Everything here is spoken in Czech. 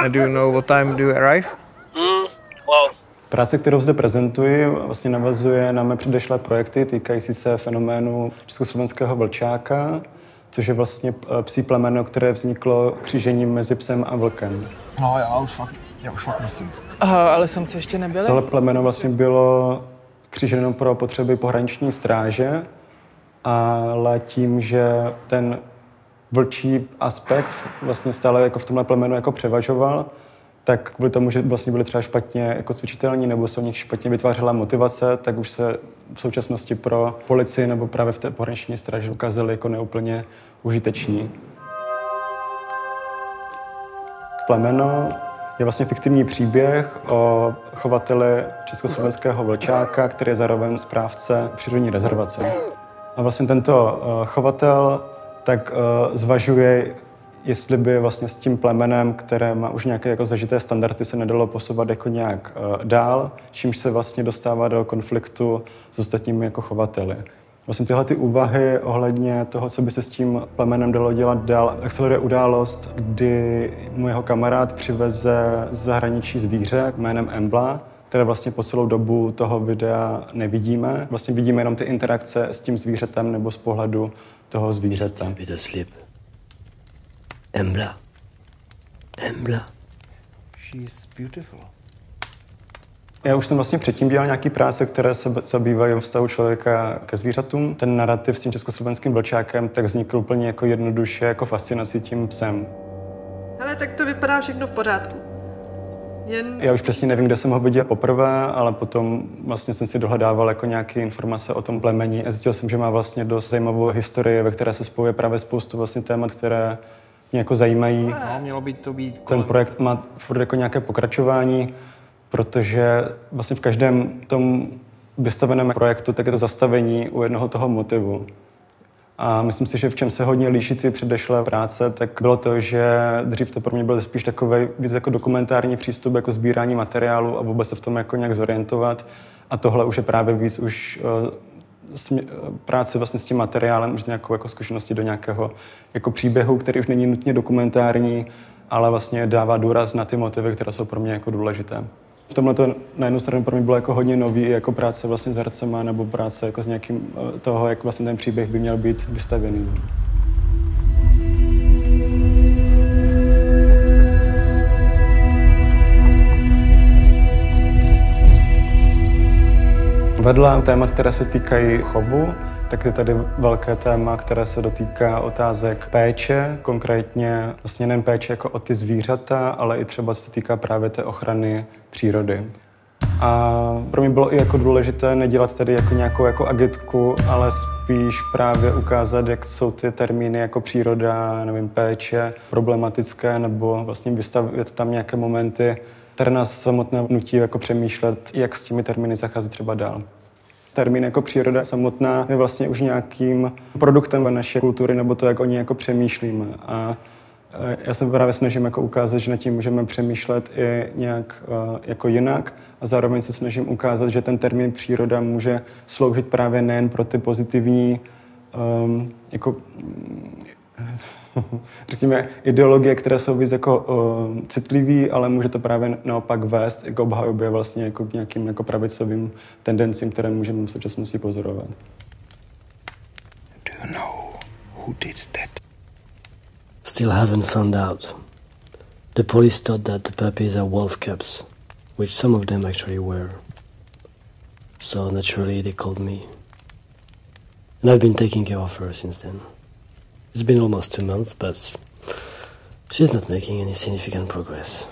Do you know what time do you arrive? Well. Práce, kterou zde prezentuji, vlastně navazuje na mé předešlé projekty týkající se fenoménu československého vlčáka, což je vlastně psí plemeno, které vzniklo křížením mezi psem a vlkem. No, já už fakt musím. Aha, ale samci ještě nebyli? Tohle plemeno vlastně bylo kříženo pro potřeby pohraniční stráže, ale tím, že ten vlčí aspekt vlastně stále jako v tomhle plemenu jako převažoval, tak kvůli tomu, že vlastně byli třeba špatně jako cvičitelní nebo se u nich špatně vytvářela motivace, tak už se v současnosti pro policii nebo právě v té pohraniční stráži ukázali jako neúplně užiteční. Plemeno je vlastně fiktivní příběh o chovateli československého vlčáka, který je zároveň správce přírodní rezervace. A vlastně tento chovatel tak zvažuje, jestli by vlastně s tím plemenem, které má už nějaké jako zažité standardy, se nedalo posouvat jako nějak dál, čímž se vlastně dostává do konfliktu s ostatními jako chovateli. Vlastně tyhle ty úvahy ohledně toho, co by se s tím plemenem dalo dělat dál, akceleruje událost, kdy mu jeho kamarád přiveze z zahraničí zvíře jménem Embla, které vlastně po celou dobu toho videa nevidíme. Vlastně vidíme jenom ty interakce s tím zvířetem nebo z pohledu toho zvířete. Embla. She's beautiful. Já už jsem vlastně předtím dělal nějaký práce, které se zabývají vztahu člověka ke zvířatům. Ten narrativ s tím československým vlčákem tak vznikl úplně jako jednoduše, jako fascinací tím psem. Hele, tak to vypadá všechno v pořádku. Já už přesně nevím, kde jsem ho viděl poprvé, ale potom vlastně jsem si dohledával jako nějaké informace o tom plemeni a zjistil jsem, že má vlastně dost zajímavou historii, ve které se spojuje právě spoustu vlastně témat, které mě jako zajímají. No, mělo by to být Ten projekt má furt jako nějaké pokračování, protože vlastně v každém tom vystaveném projektu tak je to zastavení u jednoho toho motivu. A myslím si, že v čem se hodně líší ty předešlé práce, tak bylo to, že dřív to pro mě byl spíš takový víc jako dokumentární přístup, jako sbírání materiálu a vůbec se v tom jako nějak zorientovat. A tohle už je právě víc už práce vlastně s tím materiálem, už nějakou jako zkušenosti do nějakého jako příběhu, který už není nutně dokumentární, ale vlastně dává důraz na ty motivy, které jsou pro mě jako důležité. V tomhle to na jednu stranu pro mě bylo jako hodně nový, jako práce vlastně s hercema nebo práce jako s nějakým toho, jak vlastně ten příběh by měl být vystavěný. Vedle témat, které se týkají chovu, tak je tady velké téma, které se dotýká otázek péče, konkrétně vlastně nejen péče jako o ty zvířata, ale i třeba se týká právě té ochrany přírody. A pro mě bylo i jako důležité nedělat tady jako nějakou jako agitku, ale spíš právě ukázat, jak jsou ty termíny jako příroda, nevím, péče problematické, nebo vlastně vystavět tam nějaké momenty, které nás samotné nutí jako přemýšlet, jak s těmi termíny zacházet třeba dál. Termín jako příroda samotná je vlastně už nějakým produktem naší kultury, nebo to, jak o ní jako přemýšlíme. A já se právě snažím jako ukázat, že nad tím můžeme přemýšlet i nějak jako jinak a zároveň se snažím ukázat, že ten termín příroda může sloužit právě nejen pro ty pozitivní jako řekněme, ideologie, které jsou víc jako citlivý, ale může to právě naopak vést k obhajobě vlastně jako k nějakým jako pravicovým tendencím, které můžeme v současnosti pozorovat. Do you know who did that? Still haven't found out. The police thought that the puppies are wolf cubs, which some of them actually were. So naturally they called me. And I've been taking care of her since then. It's been almost 2 months, but she's not making any significant progress.